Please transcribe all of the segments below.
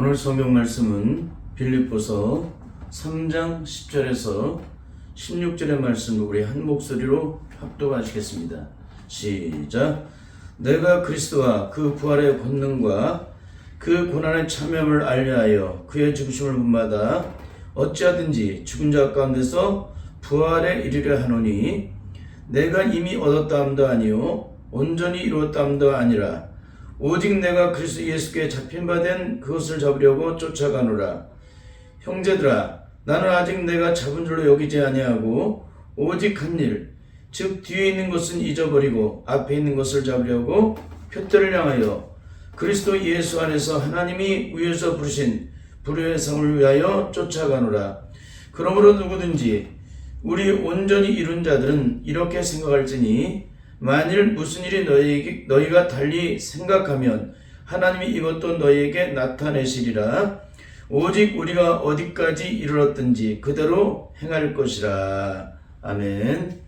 오늘 성경 말씀은 빌립보서 3장 10절에서 16절의 말씀을 우리 한 목소리로 합독하시겠습니다. 시작. 내가 그리스도와 그 부활의 권능과 그 고난의 참여함을 알려하여 그의 죽으심을 본받아 어찌하든지 죽은 자 가운데서 부활에 이르려 하노니 내가 이미 얻었다함도 아니요 온전히 이루었다함도 아니라 오직 내가 그리스도 예수께 잡힌 바 된 그것을 잡으려고 쫓아가노라. 형제들아, 나는 아직 내가 잡은 줄로 여기지 아니하고 오직 한 일, 즉 뒤에 있는 것은 잊어버리고 앞에 있는 것을 잡으려고 표대를 향하여 그리스도 예수 안에서 하나님이 위에서 부르신 부르의 상을 위하여 쫓아가노라. 그러므로 누구든지 우리 온전히 이룬 자들은 이렇게 생각할지니 만일 무슨 일이 너희가 달리 생각하면 하나님이 이것도 너희에게 나타내시리라. 오직 우리가 어디까지 이르렀든지 그대로 행할 것이라. 아멘.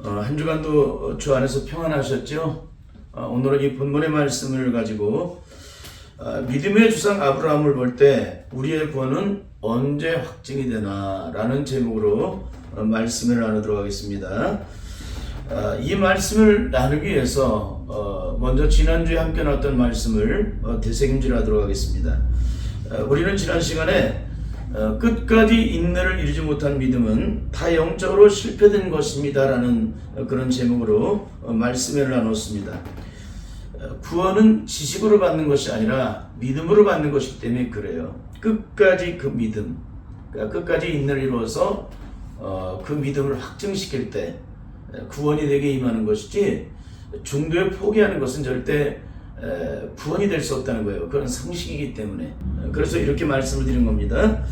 한 주간도 주 안에서 평안하셨죠? 오늘은 이 본문의 말씀을 가지고 믿음의 주상 아브라함을 볼 때 우리의 구원은 언제 확증이 되나 라는 제목으로 말씀을 나누도록 하겠습니다. 이 말씀을 나누기 위해서 먼저 지난주에 함께 나눴던 말씀을 되새김질하도록 하겠습니다. 우리는 지난 시간에 끝까지 인내를 이루지 못한 믿음은 다 영적으로 실패된 것입니다 라는 그런 제목으로 말씀을 나눴습니다. 구원은 지식으로 받는 것이 아니라 믿음으로 받는 것이기 때문에 그래요. 끝까지 그 믿음, 그러니까 끝까지 인내를 이루어서 그 믿음을 확증시킬 때 구원이 되게 임하는 것이지 중도에 포기하는 것은 절대 구원이 될 수 없다는 거예요. 그건 상식이기 때문에. 그래서 이렇게 말씀을 드린 겁니다.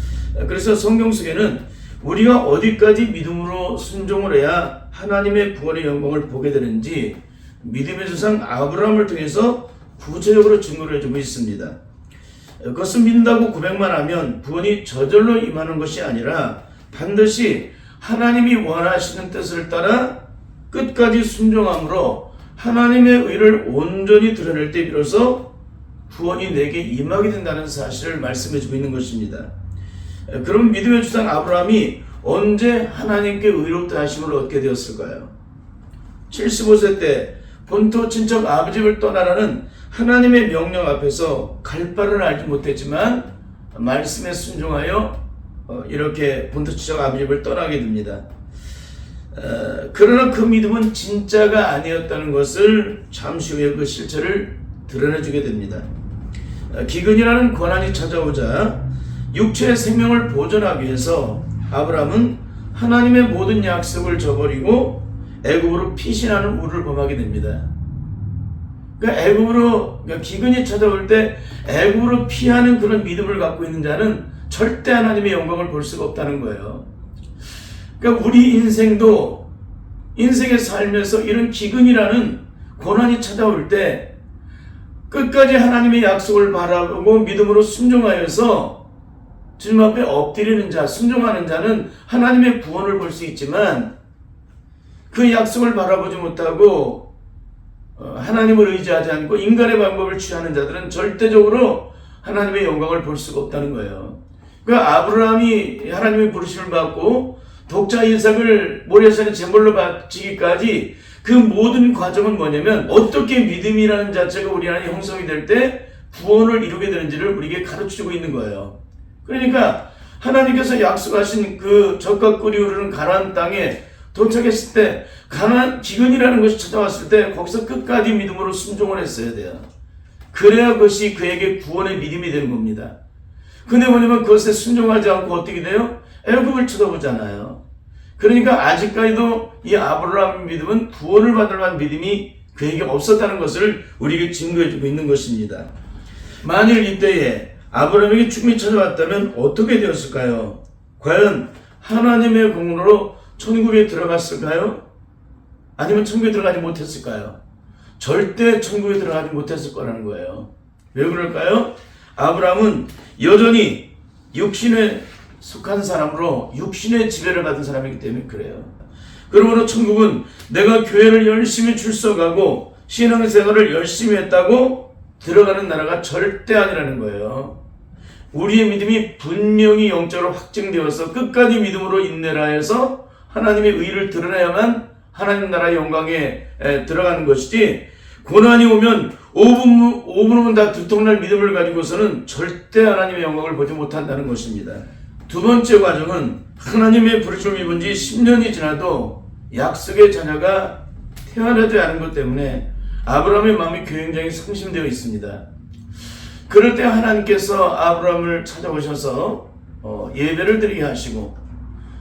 그래서 성경 속에는 우리가 어디까지 믿음으로 순종을 해야 하나님의 구원의 영광을 보게 되는지 믿음의 조상 아브라함을 통해서 구체적으로 증거를 해주고 있습니다. 그것을 믿는다고 고백만 하면 구원이 저절로 임하는 것이 아니라 반드시 하나님이 원하시는 뜻을 따라 끝까지 순종함으로 하나님의 의를 온전히 드러낼 때 비로소 구원이 내게 임하게 된다는 사실을 말씀해주고 있는 것입니다. 그럼 믿음의 주상 아브라함이 언제 하나님께 의롭다 하심을 얻게 되었을까요? 75세 때 본토 친척 아버지를 떠나라는 하나님의 명령 앞에서 갈 바를 알지 못했지만 말씀에 순종하여 이렇게 본토 친척 아버지를 떠나게 됩니다. 그러나 그 믿음은 진짜가 아니었다는 것을 잠시 후에 그 실체를 드러내주게 됩니다. 기근이라는 고난이 찾아오자 육체의 생명을 보존하기 위해서 아브라함은 하나님의 모든 약속을 저버리고 애굽으로 피신하는 우를 범하게 됩니다. 그러니까 기근이 찾아올 때 애굽으로 피하는 그런 믿음을 갖고 있는 자는 절대 하나님의 영광을 볼 수가 없다는 거예요. 그러니까 우리 인생도 인생의 삶에서 이런 기근이라는 고난이 찾아올 때 끝까지 하나님의 약속을 바라보고 믿음으로 순종하여서 주님 앞에 엎드리는 자, 순종하는 자는 하나님의 구원을 볼 수 있지만 그 약속을 바라보지 못하고 하나님을 의지하지 않고 인간의 방법을 취하는 자들은 절대적으로 하나님의 영광을 볼 수가 없다는 거예요. 그러니까 아브라함이 하나님의 부르심을 받고 독자 이삭을 모리아산에 제물로 바치기까지 그 모든 과정은 뭐냐면 어떻게 믿음이라는 자체가 우리 안에 형성이 될 때 구원을 이루게 되는지를 우리에게 가르쳐주고 있는 거예요. 그러니까 하나님께서 약속하신 그 젖과 꿀이 흐르는 가나안 땅에 도착했을 때 기근이라는 것이 찾아왔을 때 거기서 끝까지 믿음으로 순종을 했어야 돼요. 그래야 그것이 그에게 구원의 믿음이 되는 겁니다. 근데 뭐냐면 그것에 순종하지 않고 어떻게 돼요? 애굽을 쳐다보잖아요. 그러니까 아직까지도 이 아브라함 믿음은 구원을 받을 만한 믿음이 그에게 없었다는 것을 우리에게 증거해주고 있는 것입니다. 만일 이때에 아브라함에게 죽음이 찾아왔다면 어떻게 되었을까요? 과연 하나님의 공로로 천국에 들어갔을까요? 아니면 천국에 들어가지 못했을까요? 절대 천국에 들어가지 못했을 거라는 거예요. 왜 그럴까요? 아브라함은 여전히 육신에 속한 사람으로 육신의 지배를 받은 사람이기 때문에 그래요. 그러므로 천국은 내가 교회를 열심히 출석하고 신앙생활을 열심히 했다고 들어가는 나라가 절대 아니라는 거예요. 우리의 믿음이 분명히 영적으로 확증되어서 끝까지 믿음으로 인내라 해서 하나님의 의를 드러내야만 하나님 나라의 영광에 들어가는 것이지, 고난이 오면 5분 오면 다 두통날 믿음을 가지고서는 절대 하나님의 영광을 보지 못한다는 것입니다. 두 번째 과정은 하나님의 부르심을 입은 지 10년이 지나도 약속의 자녀가 태어나지 않은 것 때문에 아브라함의 마음이 굉장히 상심되어 있습니다. 그럴 때 하나님께서 아브라함을 찾아오셔서 예배를 드리게 하시고,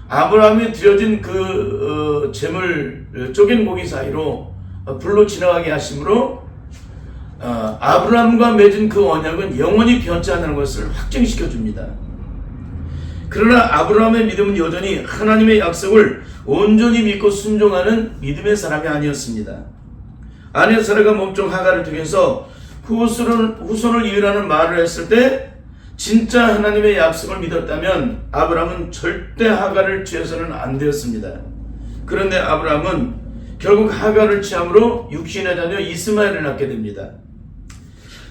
아브라함이 드려진 그 재물 쪼갠 고기 사이로 불로 지나가게 하심으로 아브라함과 맺은 그 언약은 영원히 변치 않는 것을 확증시켜 줍니다. 그러나 아브라함의 믿음은 여전히 하나님의 약속을 온전히 믿고 순종하는 믿음의 사람이 아니었습니다. 아내 사라가 몸종 하가를 통해서 후손을 이으라는 말을 했을 때 진짜 하나님의 약속을 믿었다면 아브라함은 절대 하가를 취해서는 안 되었습니다. 그런데 아브라함은 결국 하가를 취함으로 육신의 자녀 이스마엘을 낳게 됩니다.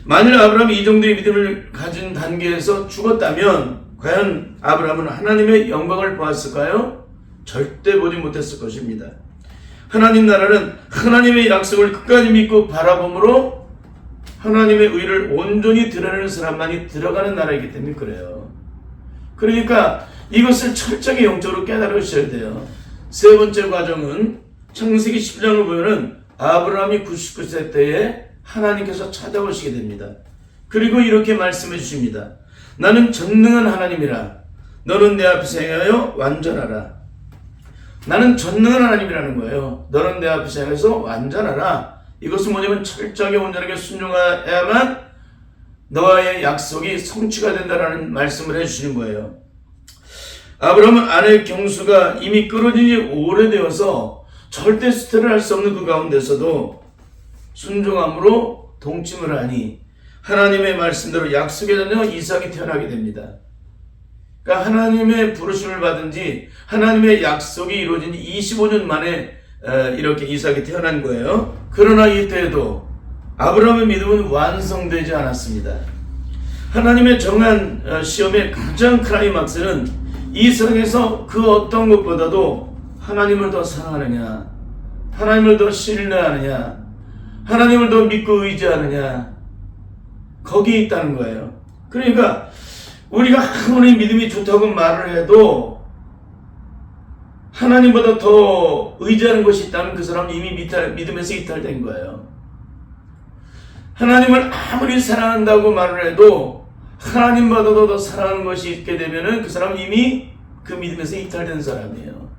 만일 아브라함이 이 정도의 믿음을 가진 단계에서 죽었다면 과연 아브라함은 하나님의 영광을 보았을까요? 절대 보지 못했을 것입니다. 하나님 나라는 하나님의 약속을 끝까지 믿고 바라봄으로 하나님의 의를 온전히 드러내는 사람만이 들어가는 나라이기 때문에 그래요. 그러니까 이것을 철저하게 영적으로 깨달으셔야 돼요. 세 번째 과정은 창세기 10장을 보면은 아브라함이 99세 때에 하나님께서 찾아오시게 됩니다. 그리고 이렇게 말씀해 주십니다. 나는 전능한 하나님이라. 너는 내 앞에서 행하여 완전하라. 나는 전능한 하나님이라는 거예요. 너는 내 앞에서 행해서 완전하라. 이것은 뭐냐면 철저하게 온전하게 순종해야만 너와의 약속이 성취가 된다라는 말씀을 해주시는 거예요. 아브라함은 아내 경수가 이미 끊어진 지 오래되어서 절대 수태를 할 수 없는 그 가운데서도 순종함으로 동침을 하니 하나님의 말씀대로 약속의 자녀 이삭이 태어나게 됩니다. 그러니까 하나님의 부르심을 받은 지, 하나님의 약속이 이루어진 지 25년 만에 이렇게 이삭이 태어난 거예요. 그러나 이때에도 아브라함의 믿음은 완성되지 않았습니다. 하나님의 정한 시험의 가장 클라이막스는 이 세상에서 그 어떤 것보다도 하나님을 더 사랑하느냐, 하나님을 더 신뢰하느냐, 하나님을 더 믿고 의지하느냐, 거기에 있다는 거예요. 그러니까 우리가 아무리 믿음이 좋다고 말을 해도 하나님보다 더 의지하는 것이 있다면 그 사람은 이미 믿음에서 이탈된 거예요. 하나님을 아무리 사랑한다고 말을 해도 하나님보다도 더 사랑하는 것이 있게 되면은 그 사람은 이미 그 믿음에서 이탈된 사람이에요.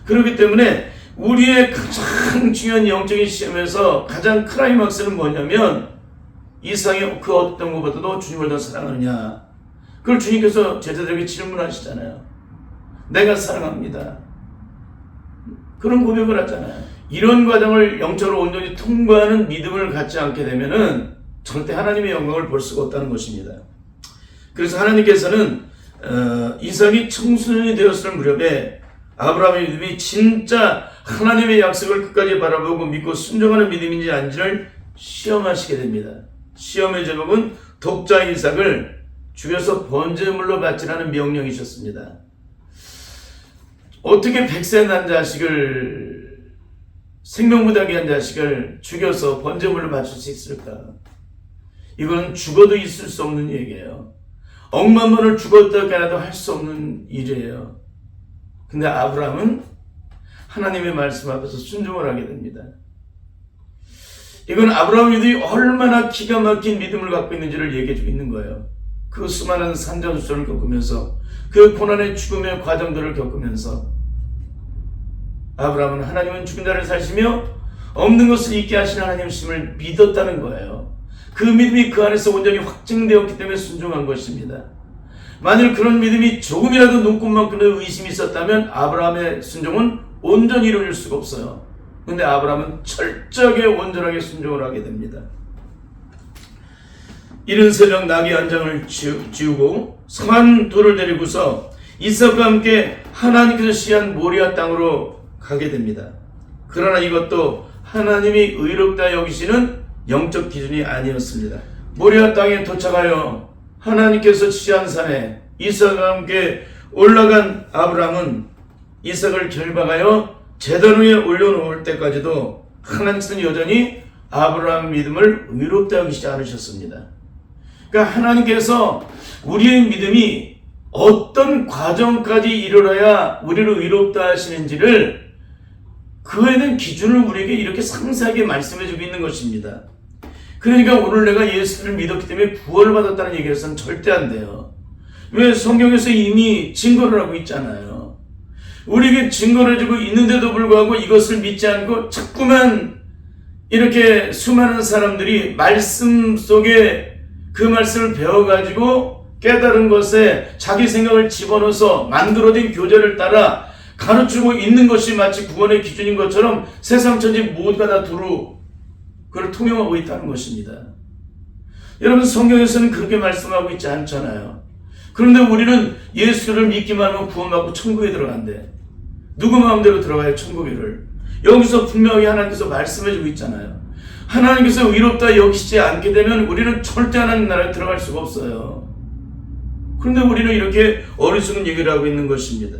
그렇기 때문에 우리의 가장 중요한 영적인 시험에서 가장 클라이막스는 뭐냐면 이삭이 그 어떤 것보다도 주님을 더 사랑하느냐. 그걸 주님께서 제자들에게 질문하시잖아요. 내가 사랑합니다. 그런 고백을 하잖아요. 이런 과정을 영적으로 온전히 통과하는 믿음을 갖지 않게 되면은 절대 하나님의 영광을 볼 수가 없다는 것입니다. 그래서 하나님께서는 이삭이 청소년이 되었을 무렵에 아브라함의 믿음이 진짜 하나님의 약속을 끝까지 바라보고 믿고 순종하는 믿음인지 아닌지를 시험하시게 됩니다. 시험의 제목은 독자 이삭을 죽여서 번제물로 바치라는 명령이셨습니다. 어떻게 100세 난 자식을, 생명무다기한 자식을 죽여서 번제물로 바칠 수 있을까? 이건 죽어도 있을 수 없는 얘기예요. 억만 번을 죽었다 깨나도 할 수 없는 일이에요. 근데 아브라함은 하나님의 말씀 앞에서 순종을 하게 됩니다. 이건 아브라함 믿음이 얼마나 기가 막힌 믿음을 갖고 있는지를 얘기해주고 있는 거예요. 그 수많은 산전수전을 겪으면서, 그 고난의 죽음의 과정들을 겪으면서 아브라함은 하나님은 죽은 자를 사시며 없는 것을 있게 하시는 하나님이심을 믿었다는 거예요. 그 믿음이 그 안에서 온전히 확증되었기 때문에 순종한 것입니다. 만일 그런 믿음이 조금이라도 눈꽃만큼의 의심이 있었다면 아브라함의 순종은 온전히 이루어질 수가 없어요. 그런데 아브라함은 철저하게 온전하게 순종을 하게 됩니다. 이른 새벽 나귀 한 장을 지우고 성 둘을 데리고서 이삭과 함께 하나님께서 시한 모리아 땅으로 가게 됩니다. 그러나 이것도 하나님이 의롭다 여기시는 영적 기준이 아니었습니다. 모리아 땅에 도착하여 하나님께서 지시한 산에 이삭과 함께 올라간 아브라함은 이삭을 결박하여 제단 위에 올려놓을 때까지도 하나님께서는 여전히 아브라함 믿음을 의롭다 여기시지 않으셨습니다. 그러니까 하나님께서 우리의 믿음이 어떤 과정까지 이르러야 우리를 의롭다 하시는지를 그에 대한 기준을 우리에게 이렇게 상세하게 말씀해주고 있는 것입니다. 그러니까 오늘 내가 예수를 믿었기 때문에 구원을 받았다는 얘기해서는 절대 안 돼요. 왜? 성경에서 이미 증거를 하고 있잖아요. 우리에게 증거를 해주고 있는데도 불구하고 이것을 믿지 않고 자꾸만 이렇게 수많은 사람들이 말씀 속에 그 말씀을 배워가지고 깨달은 것에 자기 생각을 집어넣어서 만들어진 교재를 따라 가르치고 있는 것이 마치 구원의 기준인 것처럼 세상 천지 모두가 다 두루 그걸 통용하고 있다는 것입니다. 여러분, 성경에서는 그렇게 말씀하고 있지 않잖아요. 그런데 우리는 예수를 믿기만 하면 구원받고 천국에 들어간대. 누구 마음대로 들어가요, 천국에를. 여기서 분명히 하나님께서 말씀해주고 있잖아요. 하나님께서 의롭다 여기시지 않게 되면 우리는 절대 하나님 나라에 들어갈 수가 없어요. 그런데 우리는 이렇게 어리석은 얘기를 하고 있는 것입니다.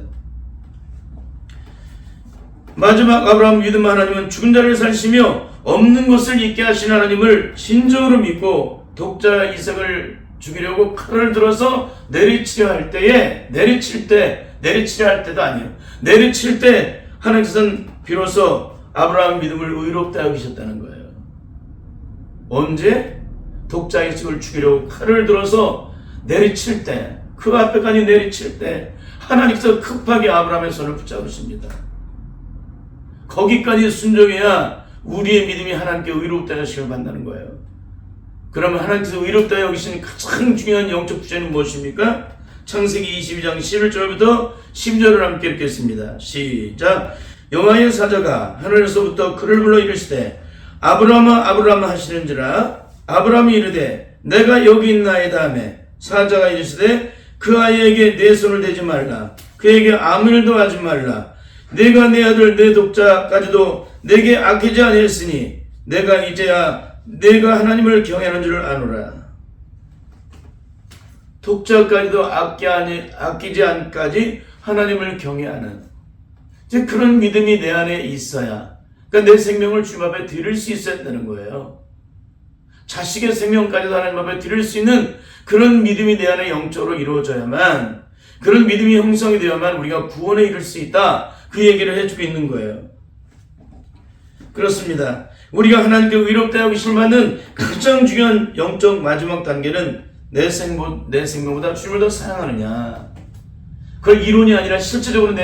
마지막 아브라함 믿음 하나님은 죽은 자를 살리시며 없는 것을 있게 하신 하나님을 진정으로 믿고 독자 이삭을 죽이려고 칼을 들어서 내리치려 할 때에 내리치려 할 때도 아니에요. 내리칠 때 하나님께서는 비로소 아브라함 믿음을 의롭다 여기셨다는 거예요. 언제? 독자 이삭을 죽이려고 칼을 들어서 내리칠 때, 그 앞에까지 내리칠 때 하나님께서 급하게 아브라함의 손을 붙잡으십니다. 거기까지 순종해야 우리의 믿음이 하나님께 의롭다 여기심을 받는다는 거예요. 그러면 하나님께서 의롭다 여기시는 가장 중요한 영적 주제는 무엇입니까? 창세기 22장 11절부터 12절을 함께 읽겠습니다. 시작. 여호와의 사자가 하늘에서부터 그를 불러 이르시되 아브라함아 아브라함아 하시는지라. 아브라함이 이르되 내가 여기 있나이다 하매 사자가 이르시되 그 아이에게 내 손을 대지 말라. 그에게 아무 일도 하지 말라. 내가 내 아들 내 독자까지도 내게 아끼지 아니했으니 내가 이제야 내가 하나님을 경외하는 줄 아노라. 독자까지도 아끼지 않까지 하나님을 경외하는 이제 그런 믿음이 내 안에 있어야, 그러니까 내 생명을 주님 앞에 드릴 수 있어야 되는 거예요. 자식의 생명까지도 하나님 앞에 드릴 수 있는 그런 믿음이 내 안에 영적으로 이루어져야만, 그런 믿음이 형성이 되어야만 우리가 구원에 이를 수 있다. 그 얘기를 해주고 있는 거예요. 그렇습니다. 우리가 하나님께 의롭다 여기심을 받는 가장 중요한 영적 마지막 단계는 내 생명보다 주님을 더 사랑하느냐. 그걸 이론이 아니라 실제적으로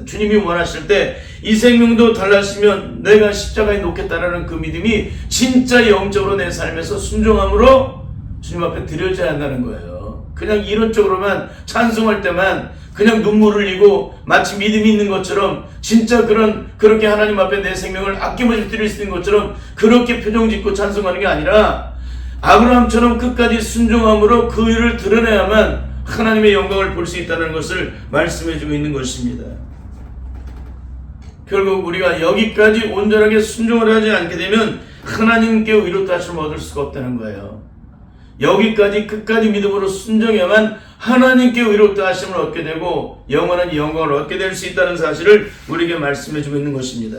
주님이 원하실 때 이 생명도 달라지면 내가 십자가에 놓겠다라는 그 믿음이 진짜 영적으로 내 삶에서 순종함으로 주님 앞에 드려져야 한다는 거예요. 그냥 이론적으로만 찬송할 때만 그냥 눈물을 흘리고 마치 믿음이 있는 것처럼 진짜 그렇게 하나님 앞에 내 생명을 아낌없이 드릴 수 있는 것처럼 그렇게 표정 짓고 찬송하는 게 아니라 아브라함처럼 끝까지 순종함으로 그 일을 드러내야만 하나님의 영광을 볼 수 있다는 것을 말씀해주고 있는 것입니다. 결국 우리가 여기까지 온전하게 순종을 하지 않게 되면 하나님께 의롭다 하심을 얻을 수가 없다는 거예요. 여기까지 끝까지 믿음으로 순종해야만 하나님께 의롭다 하심을 얻게 되고 영원한 영광을 얻게 될 수 있다는 사실을 우리에게 말씀해주고 있는 것입니다.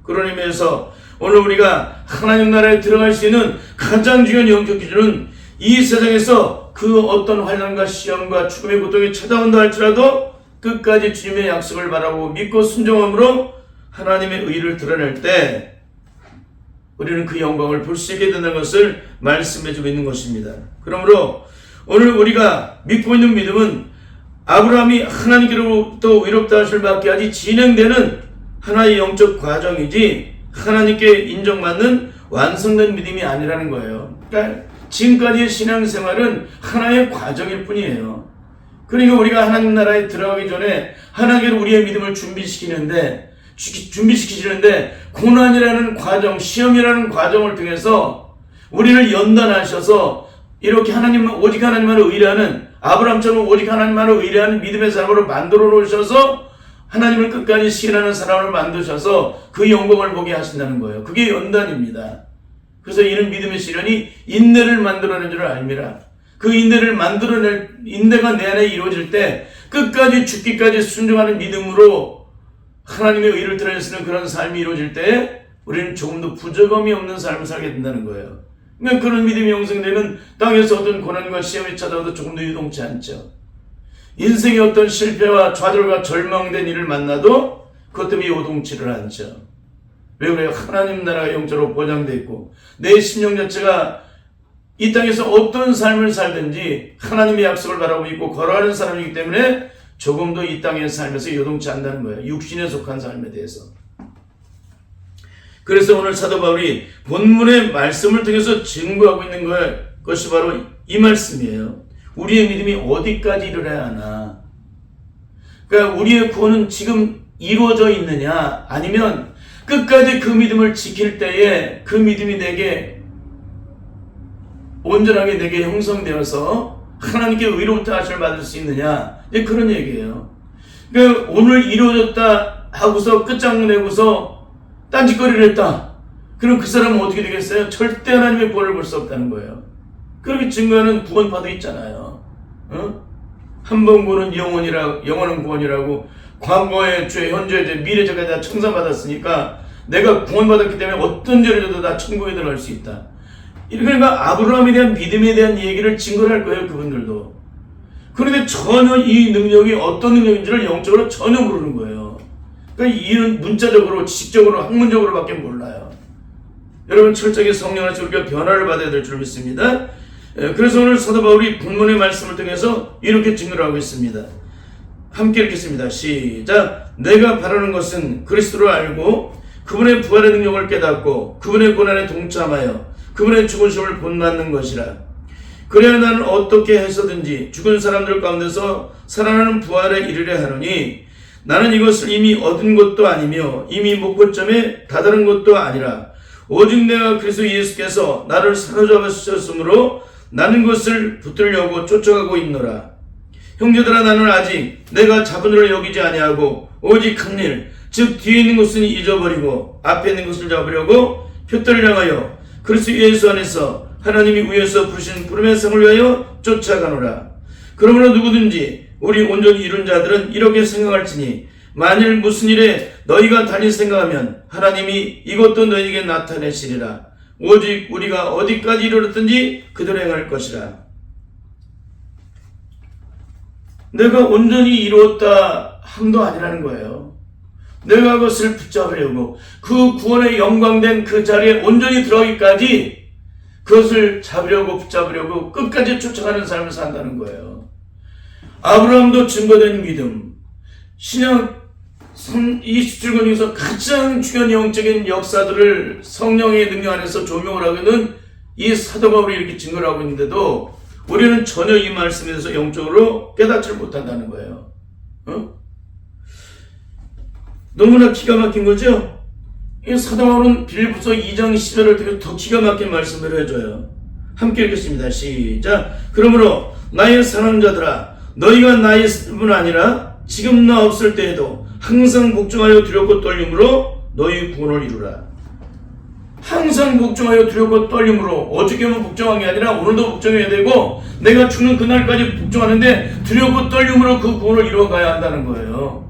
그런 의미에서 오늘 우리가 하나님 나라에 들어갈 수 있는 가장 중요한 영적 기준은 이 세상에서 그 어떤 환난과 시험과 죽음의 고통이 찾아온다 할지라도 끝까지 주님의 약속을 바라보고 믿고 순종함으로 하나님의 의를 드러낼 때 우리는 그 영광을 볼 수 있게 된다는 것을 말씀해주고 있는 것입니다. 그러므로 오늘 우리가 믿고 있는 믿음은 아브라함이 하나님께로부터 의롭다 하심을 받게 하지 진행되는 하나의 영적 과정이지 하나님께 인정받는 완성된 믿음이 아니라는 거예요. 그러니까 지금까지의 신앙생활은 하나의 과정일 뿐이에요. 그러니까 우리가 하나님 나라에 들어가기 전에 하나님께로 우리의 믿음을 준비시키시는데 고난이라는 과정, 시험이라는 과정을 통해서 우리를 연단하셔서 이렇게 오직 하나님만을 의뢰하는, 아브라함처럼 오직 하나님만을 의뢰하는 믿음의 사람으로 만들어 놓으셔서 하나님을 끝까지 신뢰하는 사람을 만드셔서 그 영광을 보게 하신다는 거예요. 그게 연단입니다. 그래서 이는 믿음의 시련이 인내를 만들어낸 줄 알미라. 그 인내가 내 안에 이루어질 때 끝까지 죽기까지 순종하는 믿음으로 하나님의 의를 드러내시는 그런 삶이 이루어질 때 우리는 조금도 부족함이 없는 삶을 살게 된다는 거예요. 그러니까 그런 믿음이 형성되면 땅에서 어떤 고난과 시험이 찾아와도 조금도 유동치 않죠. 인생의 어떤 실패와 좌절과 절망된 일을 만나도 그것 때문에 요동치를 않죠. 왜 그래요? 하나님 나라가 영적으로 보장되어 있고 내 심령 자체가 이 땅에서 어떤 삶을 살든지 하나님의 약속을 바라고 있고 걸어가는 사람이기 때문에 조금도 이 땅의 삶에서 요동치 않는다는 거예요. 육신에 속한 삶에 대해서. 그래서 오늘 사도 바울이 본문의 말씀을 통해서 증거하고 있는 것이 바로 이 말씀이에요. 우리의 믿음이 어디까지 이르러야 하나. 그러니까 우리의 구원은 지금 이루어져 있느냐 아니면 끝까지 그 믿음을 지킬 때에 그 믿음이 내게 온전하게 내게 형성되어서 하나님께 의로부터 하심을 받을 수 있느냐 그런 얘기예요. 그러니까 오늘 이루어졌다 하고서 끝장내고서 딴짓거리를 했다. 그럼 그 사람은 어떻게 되겠어요? 절대 하나님의 구원을 볼 수 없다는 거예요. 그렇게 증거하는 구원파도 있잖아요. 한 번 구원은 영원한 구원이라고 과거의 죄, 현재의 죄, 미래 죄까지 다 청산받았으니까 내가 구원받았기 때문에 어떤 죄를 져도 다 천국에 들어갈 수 있다. 그러니까 아브라함에 대한 믿음에 대한 얘기를 증거를 할 거예요. 그분들도. 그런데 전혀 이 능력이 어떤 능력인지를 영적으로 전혀 모르는 거예요. 그러니까 이는 문자적으로, 지식적으로, 학문적으로밖에 몰라요. 여러분 철저하게 성령 안에서 우리가 변화를 받아야 될 줄 믿습니다. 그래서 오늘 사도 바울이 본문의 말씀을 통해서 이렇게 증거를 하고 있습니다. 함께 읽겠습니다. 시작. 내가 바라는 것은 그리스도를 알고 그분의 부활의 능력을 깨닫고 그분의 고난에 동참하여 그분의 죽으심을 본받는 것이라. 그래야 나는 어떻게 해서든지 죽은 사람들 가운데서 살아나는 부활에 이르려 하노니 나는 이것을 이미 얻은 것도 아니며 이미 목표점에 다다른 것도 아니라 오직 내가 그리스도 예수께서 나를 사로잡으셨으므로 나는 것을 붙들려고 쫓아가고 있노라. 형제들아 나는 아직 내가 잡은 일을 여기지 아니하고 오직 큰 일, 즉 뒤에 있는 것은 잊어버리고 앞에 있는 것을 잡으려고 표대를 향하여 그리스도 예수 안에서 하나님이 위에서 부르신 부름의 상을 위하여 쫓아가노라. 그러므로 누구든지 우리 온전히 이룬 자들은 이렇게 생각할지니 만일 무슨 일에 너희가 달리 생각하면 하나님이 이것도 너희에게 나타내시리라. 오직 우리가 어디까지 이르렀든지 그대로 행할 것이라. 내가 온전히 이루었다 함도 아니라는 거예요. 내가 그것을 붙잡으려고 그 구원의 영광된 그 자리에 온전히 들어가기까지 그것을 잡으려고 붙잡으려고 끝까지 쫓아가는 삶을 산다는 거예요. 아브라함도 증거된 믿음, 신약 27권 중에서 가장 중요한 영적인 역사들을 성령의 능력 안에서 조명을 하고는 이 사도 바울이 이렇게 증거를 하고 있는데도 우리는 전혀 이 말씀에 대해서 영적으로 깨닫지를 못한다는 거예요. 너무나 기가 막힌 거죠? 이 사도 바울은 빌립보서 2장 10절을 통해서 더 기가 막힌 말씀을 해줘요. 함께 읽겠습니다. 시작. 그러므로 나의 사랑하는 자들아 너희가 나의 뿐 아니라 지금 나 없을 때에도 항상 복종하여 두렵고 떨림으로 너희 구원을 이루라. 항상 복종하여 두렵고 떨림으로 어저께만 복종한 게 아니라 오늘도 복종해야 되고 내가 죽는 그날까지 복종하는데 두렵고 떨림으로 그 구원을 이루어가야 한다는 거예요.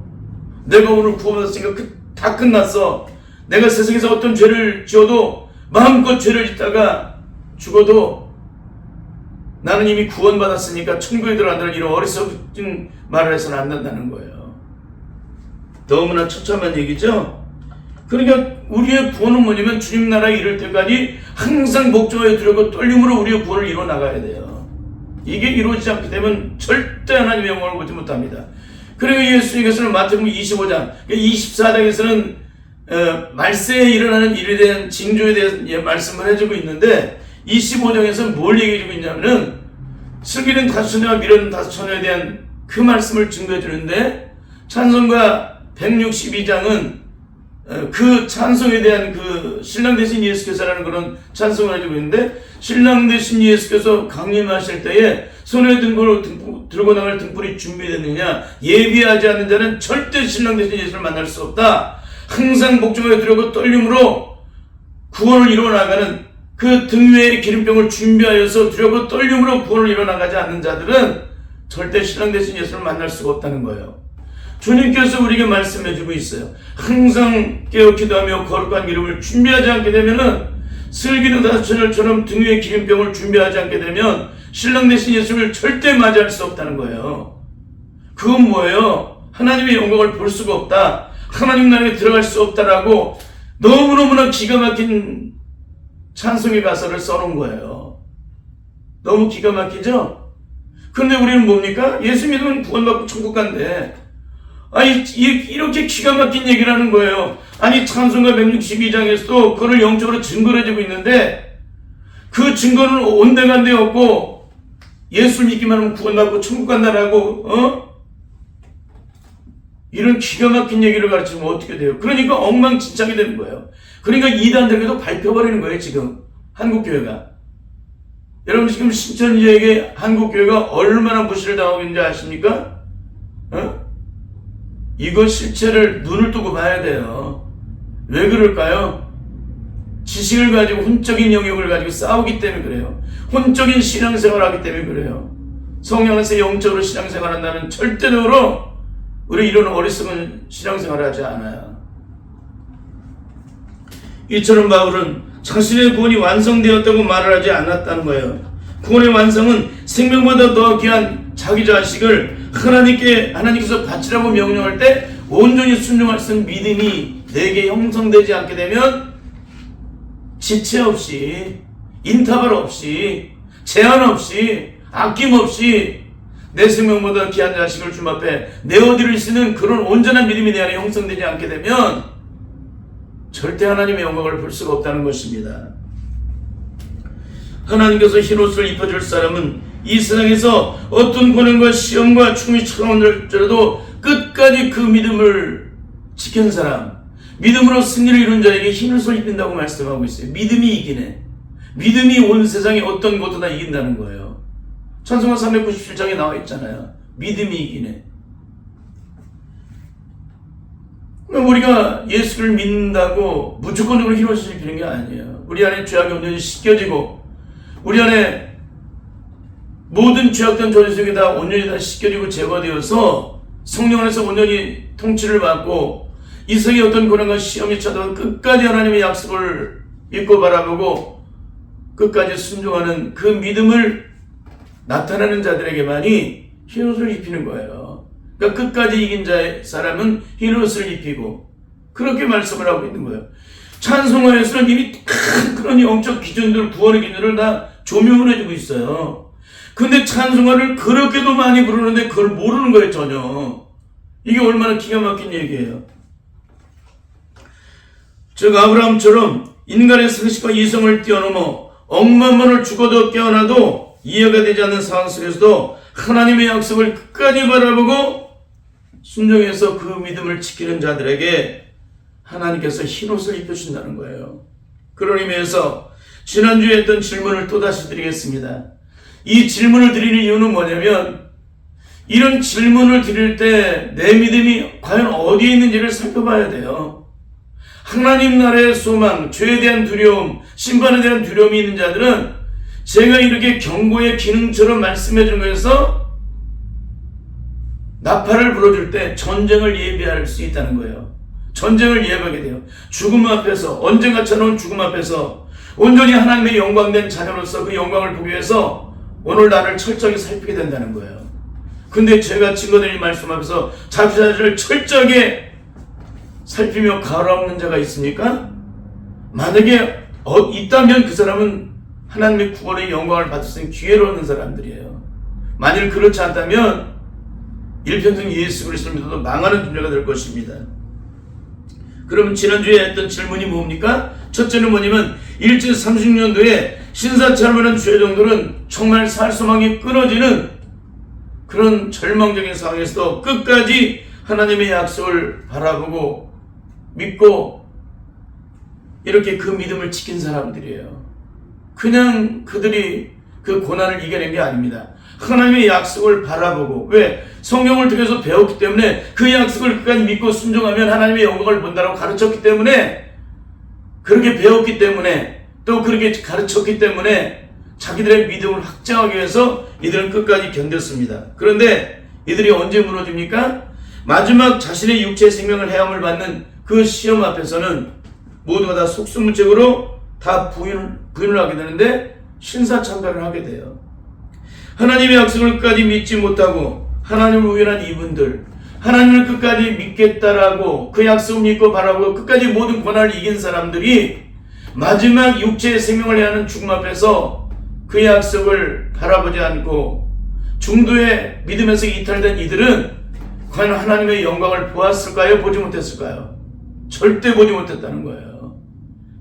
내가 오늘 구원받았으니까 다 끝났어. 내가 세상에서 어떤 죄를 지어도 마음껏 죄를 짓다가 죽어도 나는 이미 구원받았으니까 천국에 들어간다는 이런 어리석은 말을 해서는 안 된다는 거예요. 너무나 처참한 얘기죠? 그러니까 우리의 구원은 뭐냐면 주님 나라에 이를 때까지 항상 복종하여 두렵고 떨림으로 우리의 구원을 이루어 나가야 돼요. 이게 이루어지지 않게 되면 절대 하나님의 영광을 보지 못합니다. 그리고 예수님께서는 마태복음 25장, 24장에서는 말세에 일어나는 일에 대한 징조에 대한 말씀을 해주고 있는데 25장에서는 뭘 얘기해주고 있냐면은 슬기는 다섯 처녀와 미련은 다섯 처녀에 대한 그 말씀을 증거해 주는데 찬송가 162장은 그 찬송에 대한 그 신랑 대신 예수께서라는 그런 찬송을 해주고 있는데 신랑 대신 예수께서 강림하실 때에 손에 들고 나갈 등불이 준비됐느냐 예비하지 않는 자는 절대 신랑 대신 예수를 만날 수 없다. 항상 복종하여 두려고 떨림으로 구원을 이루어 나가는 그 등 위에 기름병을 준비하여서 두려고 떨림으로 구원을 이뤄나가지 않는 자들은 절대 신랑 되신 예수를 만날 수가 없다는 거예요. 주님께서 우리에게 말씀해주고 있어요. 항상 깨어 기도하며 거룩한 기름을 준비하지 않게 되면은 슬기는 다처럼 등 위에 기름병을 준비하지 않게 되면 신랑 되신 예수를 절대 맞이할 수 없다는 거예요. 그건 뭐예요? 하나님의 영광을 볼 수가 없다. 하나님 나라에 들어갈 수 없다라고 너무너무나 기가 막힌 찬송의 가사를 써놓은 거예요. 너무 기가 막히죠? 그런데 우리는 뭡니까? 예수 믿으면 구원받고 천국 간대. 아니, 이렇게 기가 막힌 얘기를 하는 거예요. 아니, 찬송가 162장에서도 그걸 영적으로 증거를 해주고 있는데 그 증거는 온데간데 없고 예수를 믿기만 하면 구원받고 천국 간다라고 이런 기가 막힌 얘기를 가르치면 어떻게 돼요? 그러니까 엉망진창이 되는 거예요. 그러니까 이단들에게도 밟혀버리는 거예요, 지금. 한국교회가. 여러분 지금 신천지에게 한국교회가 얼마나 무시를 당하고 있는지 아십니까? 이거 실체를 눈을 뜨고 봐야 돼요. 왜 그럴까요? 지식을 가지고 혼적인 영역을 가지고 싸우기 때문에 그래요. 혼적인 신앙생활을 하기 때문에 그래요. 성령 안에서 영적으로 신앙생활한다는 절대적으로 우리 이런 어리석은 신앙생활을 하지 않아요. 이처럼 바울은 자신의 구원이 완성되었다고 말을 하지 않았다는 거예요. 구원의 완성은 생명보다 더 귀한 자기 자식을 하나님께서 바치라고 명령할 때 온전히 순종할 수 있는 믿음이 내게 형성되지 않게 되면 지체 없이, 인터벌 없이, 제한 없이, 아낌 없이 내 생명보다 귀한 자식을 주님 앞에 내어드릴 수 있는 그런 온전한 믿음이 내 안에 형성되지 않게 되면 절대 하나님의 영광을 볼 수가 없다는 것입니다. 하나님께서 흰옷을 입혀줄 사람은 이 세상에서 어떤 고난과 시험과 죽음이 찾아온들지라도 끝까지 그 믿음을 지킨 사람, 믿음으로 승리를 이룬 자에게 흰옷을 입힌다고 말씀하고 있어요. 믿음이 이기네. 믿음이 온 세상에 어떤 것보다 이긴다는 거예요. 찬송가 397장에 나와 있잖아요. 믿음이 이기네. 우리가 예수를 믿는다고 무조건적으로 흰옷을 입히는 게 아니에요. 우리 안에 죄악이 온전히 씻겨지고 우리 안에 모든 죄악된 존재 속에 다 온전히 다 씻겨지고 제거되어서 성령 안에서 온전히 통치를 받고 이 세상의 어떤 고난과 시험이 찾아도 끝까지 하나님의 약속을 믿고 바라보고 끝까지 순종하는 그 믿음을 나타내는 자들에게만이 흰옷을 입히는 거예요. 그러니까 끝까지 이긴 자의 사람은 흰옷을 입히고 그렇게 말씀을 하고 있는 거예요. 찬송가에서는 이미 큰 그런 영적 기준들, 구원의 기준들을 다 조명을 해주고 있어요. 근데 찬송가를 그렇게도 많이 부르는데 그걸 모르는 거예요, 전혀. 이게 얼마나 기가 막힌 얘기예요. 즉 아브라함처럼 인간의 상식과 이성을 뛰어넘어 억만 번을 죽어도 깨어나도 이해가 되지 않는 상황 속에서도 하나님의 약속을 끝까지 바라보고 순종해서 그 믿음을 지키는 자들에게 하나님께서 흰옷을 입혀주신다는 거예요. 그런 의미에서 지난주에 했던 질문을 또다시 드리겠습니다. 이 질문을 드리는 이유는 뭐냐면 이런 질문을 드릴 때 내 믿음이 과연 어디에 있는지를 살펴봐야 돼요. 하나님 나라의 소망, 죄에 대한 두려움, 심판에 대한 두려움이 있는 자들은 제가 이렇게 경고의 기능처럼 말씀해 준 거에서 나팔을 불어줄 때 전쟁을 예비할 수 있다는 거예요. 전쟁을 예비하게 돼요. 죽음 앞에서, 언젠가 찾아온 죽음 앞에서 온전히 하나님의 영광된 자녀로서 그 영광을 보기 위해서 오늘 나를 철저하게 살피게 된다는 거예요. 근데 제가 증거드린 말씀 앞에서 자기 자신을 철저하게 살피며 가로없는 자가 있습니까? 만약에 있다면 그 사람은 하나님의 구원의 영광을 받을 수 있는 기회를 얻는 사람들이에요. 만일 그렇지 않다면 일평생 예수 그리스도를 믿어도 망하는 존재가 될 것입니다. 그럼 지난주에 했던 질문이 뭡니까? 첫째는 뭐냐면 일제 36년도에 신사참을한 죄종들은 정말 살 소망이 끊어지는 그런 절망적인 상황에서도 끝까지 하나님의 약속을 바라보고 믿고 이렇게 그 믿음을 지킨 사람들이에요. 그냥 그들이 그 고난을 이겨낸 게 아닙니다. 하나님의 약속을 바라보고, 왜? 성경을 통해서 배웠기 때문에 그 약속을 끝까지 믿고 순종하면 하나님의 영광을 본다라고 가르쳤기 때문에, 그렇게 배웠기 때문에 또 그렇게 가르쳤기 때문에 자기들의 믿음을 확장하기 위해서 이들은 끝까지 견뎠습니다. 그런데 이들이 언제 무너집니까? 마지막 자신의 육체의 생명을 해함을 받는 그 시험 앞에서는 모두가 다 속수무책으로 다 부인을 하게 되는데 신사참배를 하게 돼요. 하나님의 약속을 끝까지 믿지 못하고 하나님을 우연한 이분들, 하나님을 끝까지 믿겠다라고 그 약속을 믿고 바라보고 끝까지 모든 고난을 이긴 사람들이 마지막 육체의 생명을 해하는 죽음 앞에서 그 약속을 바라보지 않고 중도의 믿음에서 이탈된 이들은 과연 하나님의 영광을 보았을까요? 보지 못했을까요? 절대 보지 못했다는 거예요.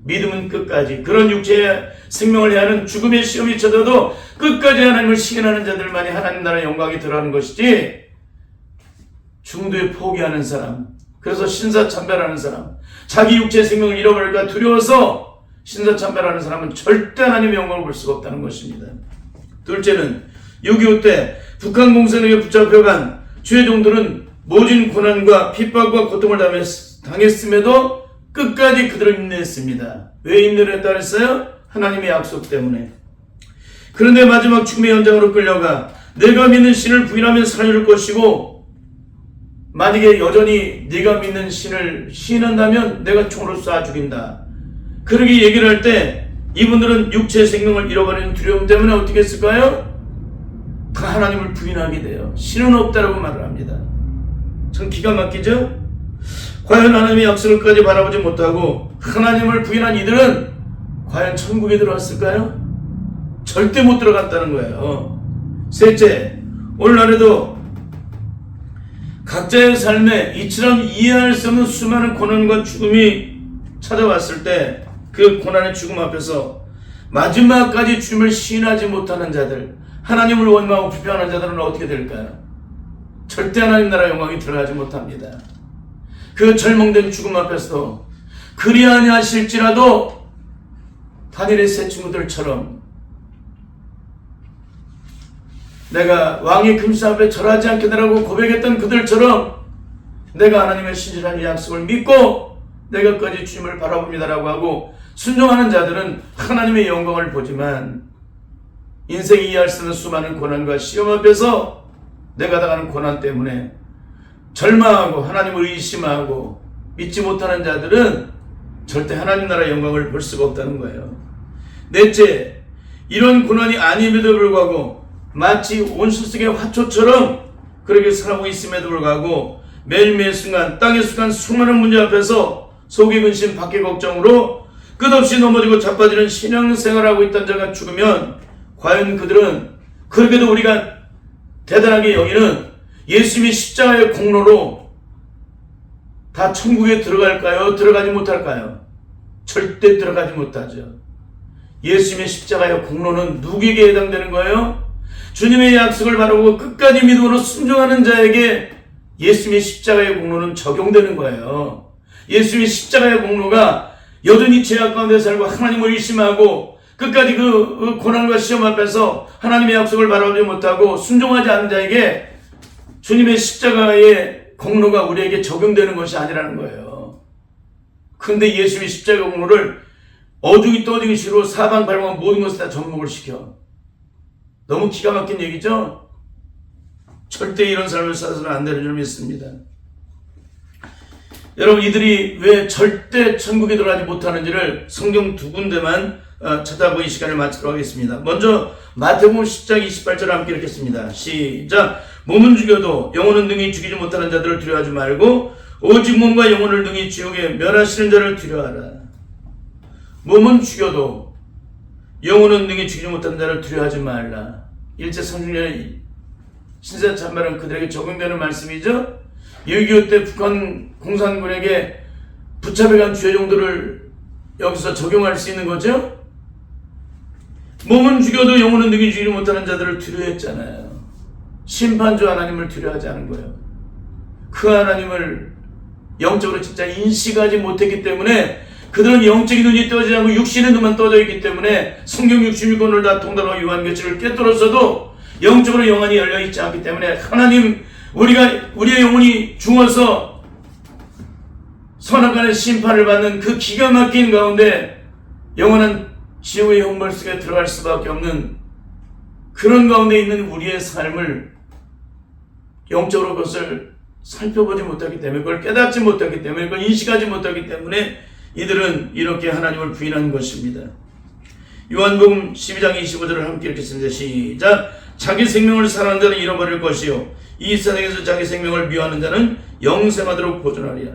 믿음은 끝까지 그런 육체의 생명을 해하는 죽음의 시험이 쳐져도 끝까지 하나님을 시인하는 자들만이 하나님 나라의 영광이 들어가는 것이지, 중도에 포기하는 사람, 그래서 신사참배하는 사람, 자기 육체의 생명을 잃어버릴까 두려워서 신사참배하는 사람은 절대 하나님의 영광을 볼 수가 없다는 것입니다. 둘째는 6.25 때 북한 공산당에 붙잡혀간 주의 종들은 모진 고난과 핍박과 고통을 당했음에도 끝까지 그들을 인내했습니다. 왜 인내를 했다 그랬어요? 하나님의 약속 때문에. 그런데 마지막 죽음의 현장으로 끌려가 내가 믿는 신을 부인하면 살릴 것이고, 만약에 여전히 네가 믿는 신을 시인한다면 내가 총으로 쏴 죽인다, 그렇게 얘기를 할 때 이분들은 육체의 생명을 잃어버리는 두려움 때문에 어떻게 했을까요? 다 하나님을 부인하게 돼요. 신은 없다라고 말을 합니다. 참 기가 막히죠? 과연 하나님의 약속을까지 바라보지 못하고 하나님을 부인한 이들은 과연 천국에 들어왔을까요? 절대 못 들어갔다는 거예요. 셋째, 오늘날에도 각자의 삶에 이처럼 이해할 수 없는 수많은 고난과 죽음이 찾아왔을 때 그 고난의 죽음 앞에서 마지막까지 주님을 시인하지 못하는 자들, 하나님을 원망하고 비판하는 자들은 어떻게 될까요? 절대 하나님 나라 영광이 들어가지 못합니다. 그 절망된 죽음 앞에서도 그리하니 하실지라도 다니엘의 세 친구들처럼 내가 왕의 금신 앞에 절하지 않겠다라고 고백했던 그들처럼 내가 하나님의 신실한 약속을 믿고 내가 끝까지 주님을 바라봅니다라고 하고 순종하는 자들은 하나님의 영광을 보지만, 인생이 이해할 수 없는 수많은 고난과 시험 앞에서 내가 당하는 고난 때문에 절망하고 하나님을 의심하고 믿지 못하는 자들은 절대 하나님 나라의 영광을 볼 수가 없다는 거예요. 넷째, 이런 고난이 아님에도 불구하고 마치 온실 속의 화초처럼 그렇게 살아가고 있음에도 불구하고 매일매일 순간 땅의 순간 수많은 문제 앞에서 속의 근심 밖의 걱정으로 끝없이 넘어지고 자빠지는 신앙생활을 하고 있던 자가 죽으면 과연 그들은, 그렇게도 우리가 대단하게 여기는 예수님의 십자가의 공로로 다 천국에 들어갈까요? 들어가지 못할까요? 절대 들어가지 못하죠. 예수님의 십자가의 공로는 누구에게 해당되는 거예요? 주님의 약속을 바라보고 끝까지 믿음으로 순종하는 자에게 예수님의 십자가의 공로는 적용되는 거예요. 예수님의 십자가의 공로가 여전히 죄악 가운데 살고 하나님을 의심하고 끝까지 그 고난과 시험 앞에서 하나님의 약속을 바라보지 못하고 순종하지 않는 자에게 주님의 십자가의 공로가 우리에게 적용되는 것이 아니라는 거예요. 그런데 예수님의 십자가 공로를 어중이 떠중이 시로 사방팔방 모든 것을 다 접목을 시켜. 너무 기가 막힌 얘기죠? 절대 이런 삶을 살아서는 안 되는 줄 믿습니다. 여러분, 이들이 왜 절대 천국에 들어가지 못하는지를 성경 두 군데만 찾아보기 시간을 마치도록 하겠습니다. 먼저 마태복음 10장 28절을 함께 읽겠습니다. 시작. 몸은 죽여도 영혼은 능히 죽이지 못하는 자들을 두려워하지 말고 오직 몸과 영혼을 능히 지옥에 멸하시는 자를 두려워하라. 몸은 죽여도 영혼은 능히 죽이지 못하는 자를 두려워하지 말라. 일제 30년의 신사참배는 그들에게 적용되는 말씀이죠. 6.25 때 북한 공산군에게 붙잡혀간 죄종들을 여기서 적용할 수 있는 거죠. 몸은 죽여도 영혼은 능히 죽이지 못하는 자들을 두려워했잖아요. 심판주 하나님을 두려워하지 않은 거예요. 그 하나님을 영적으로 진짜 인식하지 못했기 때문에 그들은 영적인 눈이 떠지지 않고 육신의 눈만 떠져 있기 때문에 성경 66권을 다 통달하고 요한계시를 꿰뚫었어도 영적으로 영안이 열려있지 않기 때문에 하나님, 우리의 영혼이 죽어서 선악간의 심판을 받는 그 기가 막힌 가운데 영원한 지옥의 형벌 속에 들어갈 수밖에 없는 그런 가운데 있는 우리의 삶을 영적으로 그것을 살펴보지 못하기 때문에, 그걸 깨닫지 못하기 때문에, 그걸 인식하지 못하기 때문에 이들은 이렇게 하나님을 부인한 것입니다. 요한복음 12장 25절을 함께 읽겠습니다. 시작. 자기 생명을 사랑하는 자는 잃어버릴 것이요 이 세상에서 자기 생명을 미워하는 자는 영생하도록 보존하리라.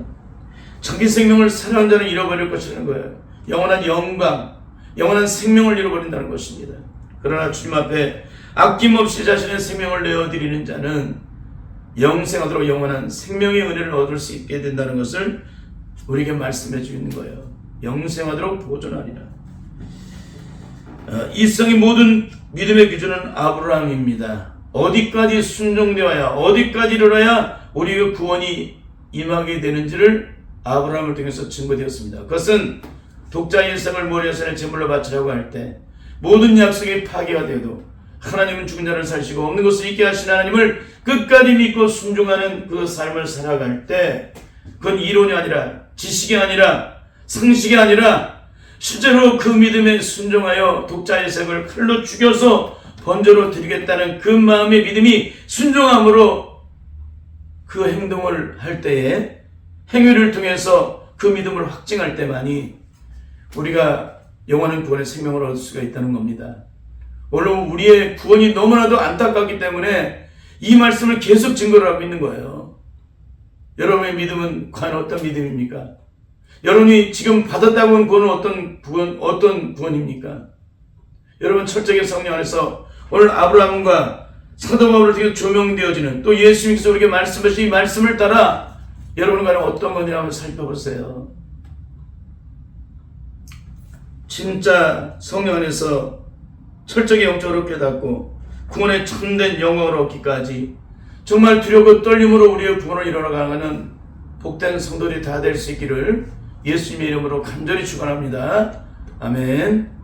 자기 생명을 사랑하는 자는 잃어버릴 것이라는 거예요. 영원한 영광, 영원한 생명을 잃어버린다는 것입니다. 그러나 주님 앞에 아낌없이 자신의 생명을 내어드리는 자는 영생하도록 영원한 생명의 은혜를 얻을 수 있게 된다는 것을 우리에게 말씀해 주는 거예요. 영생하도록 보존하리라. 이 세상의 모든 믿음의 기준은 아브라함입니다. 어디까지 순종되어야, 어디까지 이르러야 우리의 구원이 임하게 되는지를 아브라함을 통해서 증거되었습니다. 그것은 독자 일생을 모리아산에 제물로 바치라고 할 때 모든 약속이 파괴가 되어도 하나님은 죽은 자를 살리시고 없는 것을 있게 하신 하나님을 끝까지 믿고 순종하는 그 삶을 살아갈 때, 그건 이론이 아니라 지식이 아니라 상식이 아니라 실제로 그 믿음에 순종하여 독자 일생을 칼로 죽여서 번제로 드리겠다는 그 마음의 믿음이 순종함으로 그 행동을 할 때에 행위를 통해서 그 믿음을 확증할 때만이 우리가 영원한 구원의 생명을 얻을 수가 있다는 겁니다. 물론 우리의 구원이 너무나도 안타깝기 때문에 이 말씀을 계속 증거를 하고 있는 거예요. 여러분의 믿음은 과연 어떤 믿음입니까? 여러분이 지금 받았다고 하는 구원은 어떤 구원입니까? 여러분 철저하게 성령 안에서 오늘 아브라함과 사도 바울을 통해 조명되어지는, 또 예수님께서 우리에게 말씀하신 이 말씀을 따라 여러분은 과연 어떤 건지 한번 살펴보세요. 진짜 성령 안에서 철저하게 영적으로 깨닫고 구원의 참된 영광을 얻기까지 정말 두렵고 떨림으로 우리의 구원을 이뤄나가는 복된 성도들이 다 될 수 있기를 예수님의 이름으로 간절히 축원합니다. 아멘.